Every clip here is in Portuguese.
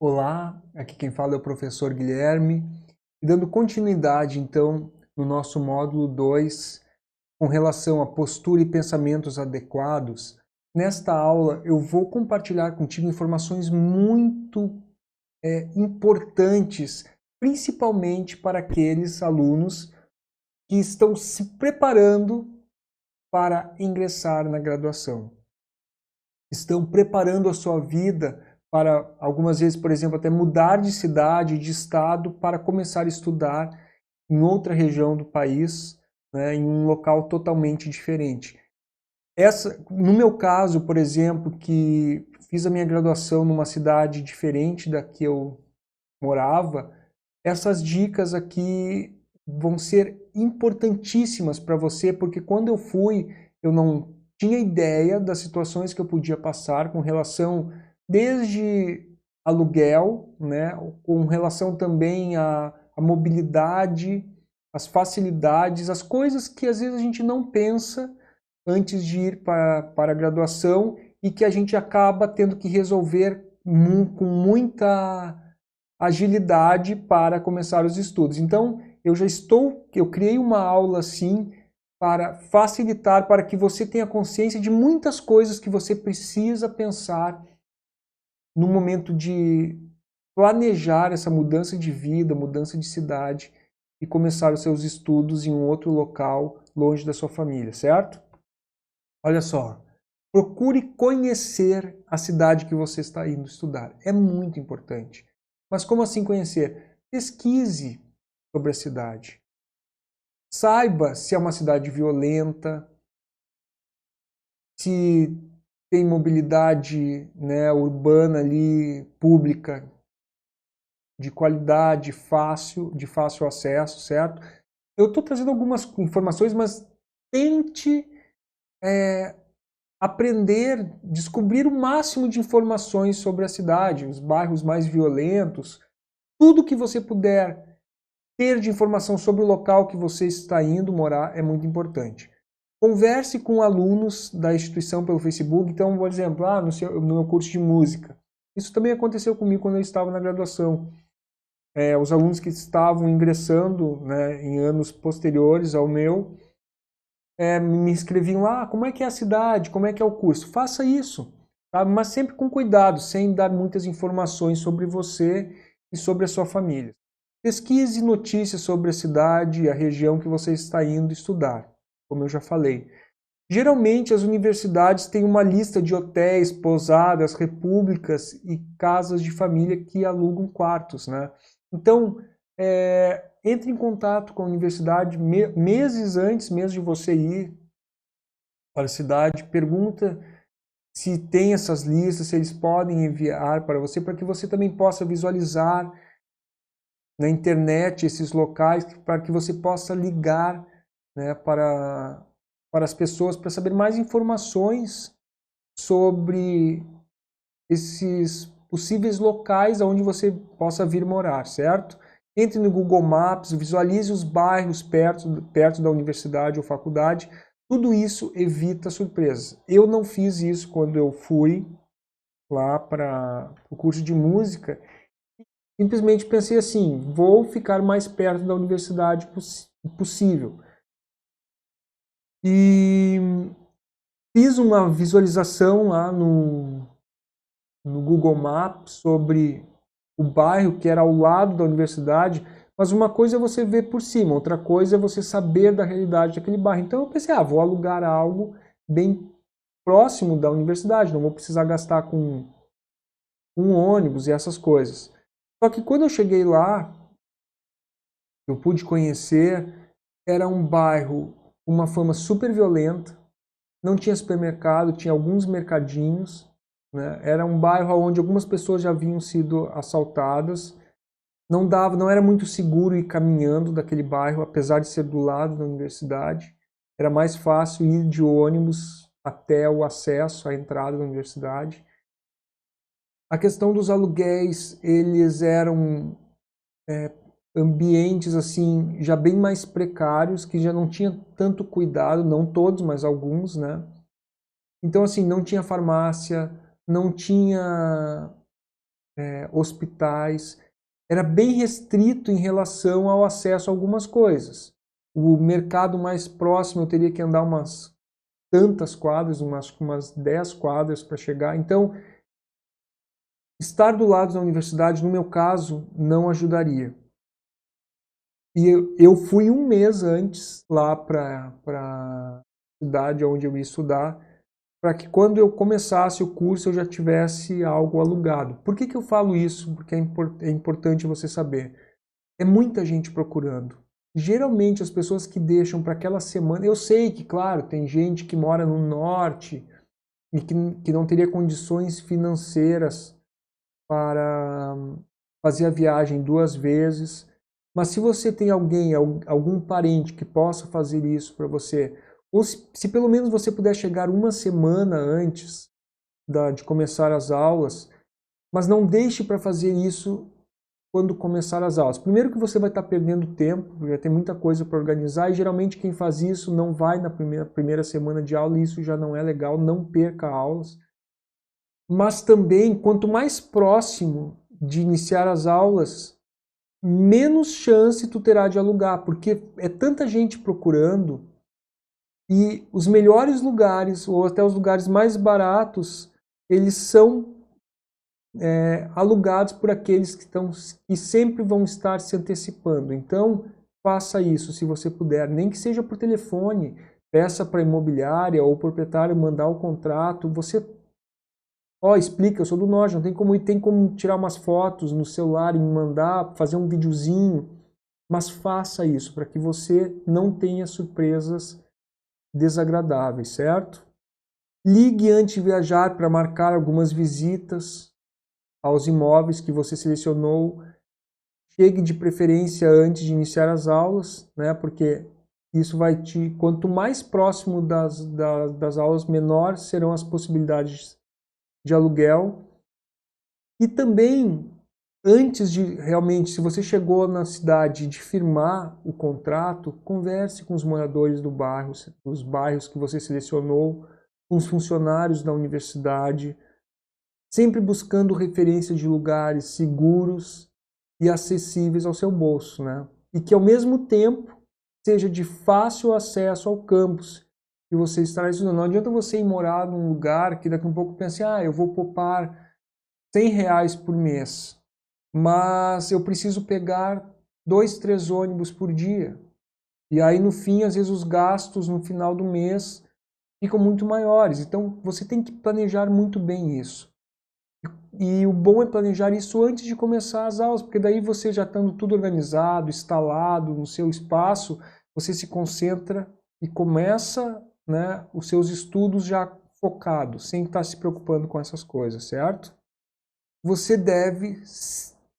Olá, aqui quem fala é o professor Guilherme, e dando continuidade então no nosso módulo 2 com relação à postura e pensamentos adequados. Nesta aula eu vou compartilhar contigo informações muito importantes, principalmente para aqueles alunos que estão se preparando para ingressar na graduação. Estão preparando a sua vida para, algumas vezes, por exemplo, até mudar de cidade, de estado, para começar a estudar em outra região do país, né, em um local totalmente diferente. No meu caso, por exemplo, que fiz a minha graduação numa cidade diferente da que eu morava, essas dicas aqui vão ser importantíssimas para você, porque quando eu fui, eu não tinha ideia das situações que eu podia passar com relação desde aluguel, né, com relação também à mobilidade, as facilidades, as coisas que às vezes a gente não pensa antes de ir para a graduação e que a gente acaba tendo que resolver com muita agilidade para começar os estudos. Então, eu criei uma aula assim para facilitar, para que você tenha consciência de muitas coisas que você precisa pensar no momento de planejar essa mudança de vida, mudança de cidade e começar os seus estudos em um outro local, longe da sua família, certo? Olha só, procure conhecer a cidade que você está indo estudar. É muito importante. Mas como assim conhecer? Pesquise sobre a cidade. Saiba se é uma cidade violenta, se tem mobilidade, né, urbana ali, pública, de qualidade, de fácil acesso, certo? Eu estou trazendo algumas informações, mas tente aprender, descobrir o máximo de informações sobre a cidade, os bairros mais violentos, tudo que você puder ter de informação sobre o local que você está indo morar é muito importante. Converse com alunos da instituição pelo Facebook. Então, por exemplo, no meu curso de música. Isso também aconteceu comigo quando eu estava na graduação. Os alunos que estavam ingressando, né, em anos posteriores ao meu, me escreviam lá, como é que é a cidade, como é que é o curso. Faça isso, tá? Mas sempre com cuidado, sem dar muitas informações sobre você e sobre a sua família. Pesquise notícias sobre a cidade e a região que você está indo estudar, como eu já falei. Geralmente as universidades têm uma lista de hotéis, pousadas, repúblicas e casas de família que alugam quartos, né? Então, entre em contato com a universidade meses antes mesmo de você ir para a cidade, pergunta se tem essas listas, se eles podem enviar para você, para que você também possa visualizar na internet esses locais, para que você possa ligar, né, para as pessoas, para saber mais informações sobre esses possíveis locais onde você possa vir morar, certo? Entre no Google Maps, visualize os bairros perto da universidade ou faculdade. Tudo isso evita surpresas. Eu não fiz isso quando eu fui lá para o curso de música. Simplesmente pensei assim, vou ficar mais perto da universidade possível. E fiz uma visualização lá no Google Maps sobre o bairro que era ao lado da universidade, mas uma coisa é você ver por cima, outra coisa é você saber da realidade daquele bairro. Então eu pensei, vou alugar algo bem próximo da universidade, não vou precisar gastar com um ônibus e essas coisas. Só que quando eu cheguei lá, eu pude conhecer, era um bairro com uma fama super violenta, não tinha supermercado, tinha alguns mercadinhos, né? Era um bairro onde algumas pessoas já haviam sido assaltadas. Não era muito seguro ir caminhando daquele bairro, apesar de ser do lado da universidade. Era mais fácil ir de ônibus até o acesso à entrada da universidade. A questão dos aluguéis, eles eram ambientes assim já bem mais precários, que já não tinha tanto cuidado, não todos, mas alguns, né? Então assim, não tinha farmácia, não tinha hospitais. Era bem restrito em relação ao acesso a algumas coisas. O mercado mais próximo eu teria que andar umas tantas quadras, umas 10 quadras para chegar. Então, estar do lado da universidade, no meu caso, não ajudaria. E eu fui um mês antes lá para a cidade onde eu ia estudar, para que quando eu começasse o curso eu já tivesse algo alugado. Por que eu falo isso? Porque é importante você saber. É muita gente procurando. Geralmente as pessoas que deixam para aquela semana, eu sei que, claro, tem gente que mora no norte e que não teria condições financeiras para fazer a viagem 2 vezes. Mas se você tem alguém, algum parente que possa fazer isso para você, ou se pelo menos você puder chegar uma semana antes de começar as aulas, mas não deixe para fazer isso quando começar as aulas. Primeiro que você vai estar perdendo tempo, já tem muita coisa para organizar, e geralmente quem faz isso não vai na primeira semana de aula, e isso já não é legal, não perca aulas. Mas também, quanto mais próximo de iniciar as aulas, menos chance tu terá de alugar, porque é tanta gente procurando e os melhores lugares, ou até os lugares mais baratos, eles são alugados por aqueles que sempre vão estar se antecipando. Então, faça isso se você puder, nem que seja por telefone, peça para a imobiliária ou o proprietário mandar o contrato, você explica, eu sou do norte, não tem como ir, tem como tirar umas fotos no celular e me mandar, fazer um videozinho, mas faça isso para que você não tenha surpresas desagradáveis, certo? Ligue antes de viajar para marcar algumas visitas aos imóveis que você selecionou. Chegue de preferência antes de iniciar as aulas, né? Porque isso quanto mais próximo das aulas, menor serão as possibilidades de aluguel. E também, antes de realmente, se você chegou na cidade de firmar o contrato, converse com os moradores do bairro, dos bairros que você selecionou, com os funcionários da universidade, sempre buscando referência de lugares seguros e acessíveis ao seu bolso, né? E que ao mesmo tempo seja de fácil acesso ao campus que você estará estudando. Não adianta você ir morar num lugar que daqui a um pouco pense, eu vou poupar R$ 100 por mês, mas eu preciso pegar 2, 3 ônibus por dia. E aí no fim, às vezes os gastos no final do mês ficam muito maiores. Então você tem que planejar muito bem isso. E o bom é planejar isso antes de começar as aulas, porque daí você já estando tudo organizado, instalado no seu espaço, você se concentra e começa, né, os seus estudos já focados, sem estar se preocupando com essas coisas, certo? Você deve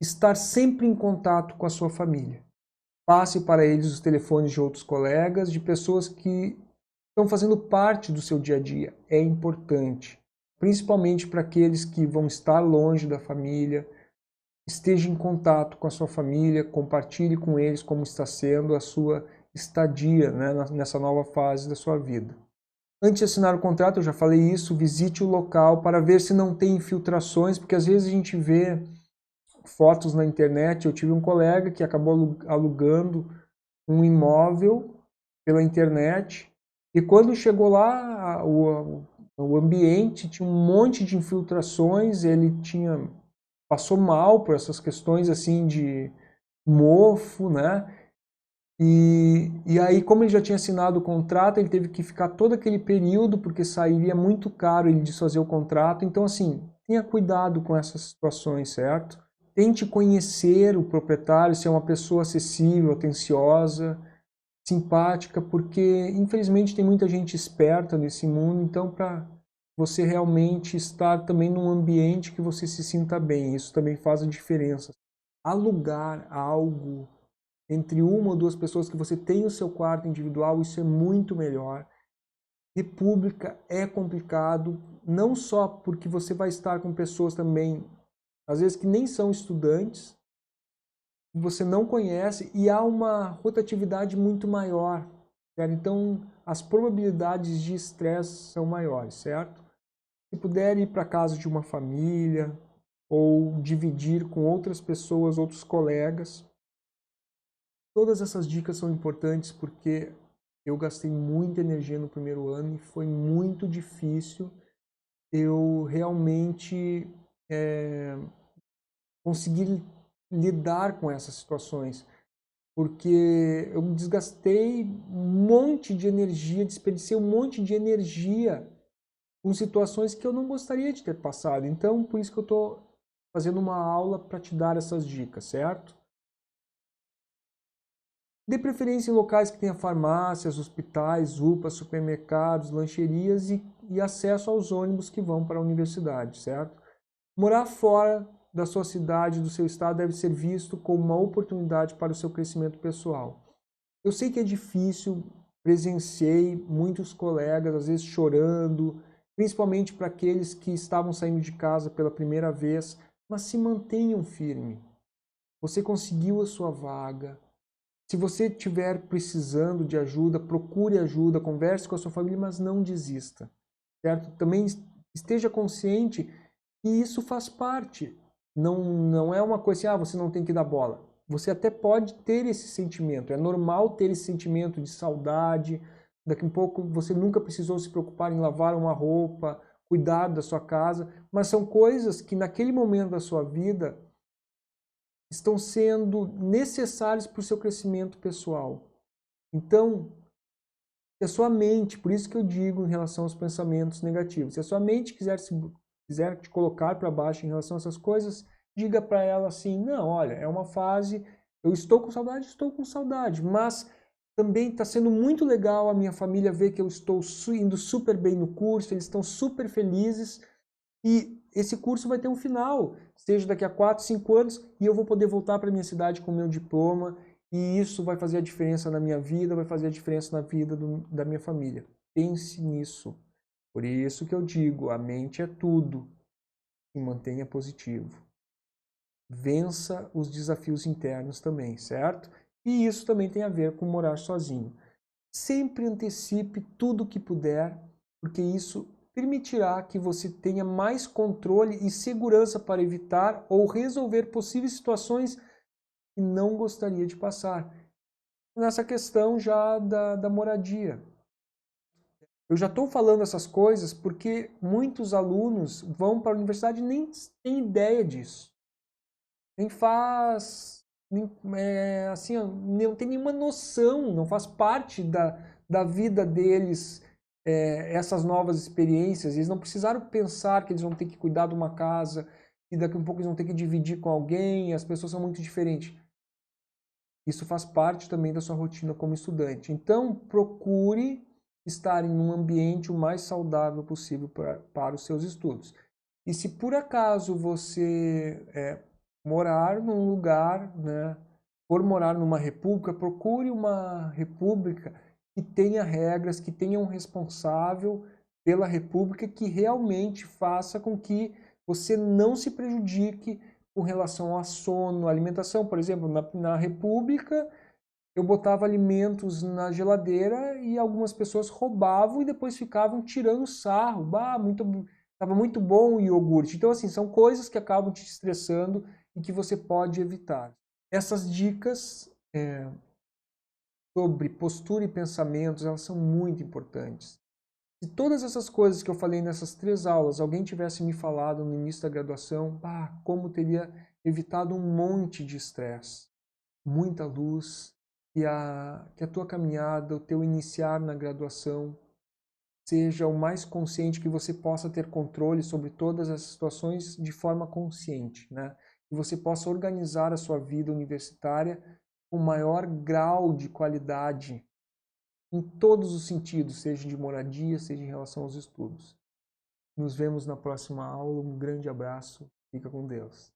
estar sempre em contato com a sua família. Passe para eles os telefones de outros colegas, de pessoas que estão fazendo parte do seu dia a dia. É importante, principalmente para aqueles que vão estar longe da família. Esteja em contato com a sua família, compartilhe com eles como está sendo a sua estadia, né, nessa nova fase da sua vida. Antes de assinar o contrato, eu já falei isso, visite o local para ver se não tem infiltrações, porque às vezes a gente vê fotos na internet. Eu tive um colega que acabou alugando um imóvel pela internet e quando chegou lá, o ambiente tinha um monte de infiltrações, ele passou mal por essas questões assim de mofo, né? E aí, como ele já tinha assinado o contrato, ele teve que ficar todo aquele período, porque sairia muito caro ele desfazer o contrato. Então, assim, tenha cuidado com essas situações, certo? Tente conhecer o proprietário, se é uma pessoa acessível, atenciosa, simpática, porque infelizmente tem muita gente esperta nesse mundo, então para você realmente estar também num ambiente que você se sinta bem, isso também faz a diferença. Alugar algo entre uma ou duas pessoas que você tem o seu quarto individual, isso é muito melhor. República é complicado, não só porque você vai estar com pessoas também, às vezes que nem são estudantes, você não conhece e há uma rotatividade muito maior, certo? Então as probabilidades de estresse são maiores, certo? Se puder ir para casa de uma família, ou dividir com outras pessoas, outros colegas. Todas essas dicas são importantes porque eu gastei muita energia no primeiro ano e foi muito difícil eu realmente conseguir lidar com essas situações, porque eu me desgastei um monte de energia, desperdicei um monte de energia com situações que eu não gostaria de ter passado. Então, por isso que eu estou fazendo uma aula para te dar essas dicas, certo? Dê preferência em locais que tenha farmácias, hospitais, UPAs, supermercados, lancherias e acesso aos ônibus que vão para a universidade, certo? Morar fora da sua cidade, do seu estado, deve ser visto como uma oportunidade para o seu crescimento pessoal. Eu sei que é difícil, presenciei muitos colegas, às vezes chorando, principalmente para aqueles que estavam saindo de casa pela primeira vez, mas se mantenham firme. Você conseguiu a sua vaga. Se você estiver precisando de ajuda, procure ajuda, converse com a sua família, mas não desista, certo? Também esteja consciente que isso faz parte. Não é uma coisa assim, você não tem que dar bola. Você até pode ter esse sentimento, é normal ter esse sentimento de saudade. Daqui a pouco você nunca precisou se preocupar em lavar uma roupa, cuidar da sua casa, mas são coisas que naquele momento da sua vida estão sendo necessários para o seu crescimento pessoal. Então, se a sua mente, por isso que eu digo em relação aos pensamentos negativos, se a sua mente quiser te colocar para baixo em relação a essas coisas, diga para ela assim, não, olha, é uma fase, eu estou com saudade, mas também está sendo muito legal a minha família ver que eu estou indo super bem no curso, eles estão super felizes, e esse curso vai ter um final, seja daqui a 4, 5 anos, e eu vou poder voltar para minha cidade com o meu diploma, e isso vai fazer a diferença na minha vida, vai fazer a diferença na vida da minha família. Pense nisso. Por isso que eu digo, a mente é tudo. E mantenha positivo. Vença os desafios internos também, certo? E isso também tem a ver com morar sozinho. Sempre antecipe tudo o que puder, porque isso permitirá que você tenha mais controle e segurança para evitar ou resolver possíveis situações que não gostaria de passar. Nessa questão já da moradia. Eu já estou falando essas coisas porque muitos alunos vão para a universidade e nem têm ideia disso. Nem faz, assim, não tem nenhuma noção, não faz parte da vida deles essas novas experiências. Eles não precisaram pensar que eles vão ter que cuidar de uma casa e daqui a pouco eles vão ter que dividir com alguém, as pessoas são muito diferentes. Isso faz parte também da sua rotina como estudante. Então, procure estar em um ambiente o mais saudável possível para os seus estudos. E se por acaso você morar num lugar, né, for morar numa república, procure uma república que tenha regras, que tenha um responsável pela república que realmente faça com que você não se prejudique com relação a sono, alimentação. Por exemplo, na república, eu botava alimentos na geladeira e algumas pessoas roubavam e depois ficavam tirando sarro. Bah, estava muito bom o iogurte. Então, assim, são coisas que acabam te estressando e que você pode evitar. Essas dicas sobre postura e pensamentos, elas são muito importantes. Se todas essas coisas que eu falei nessas 3 aulas, alguém tivesse me falado no início da graduação, como teria evitado um monte de estresse, muita luz, que a tua caminhada, o teu iniciar na graduação, seja o mais consciente, que você possa ter controle sobre todas as situações de forma consciente, né? Que você possa organizar a sua vida universitária com maior grau de qualidade em todos os sentidos, seja de moradia, seja em relação aos estudos. Nos vemos na próxima aula. Um grande abraço. Fica com Deus.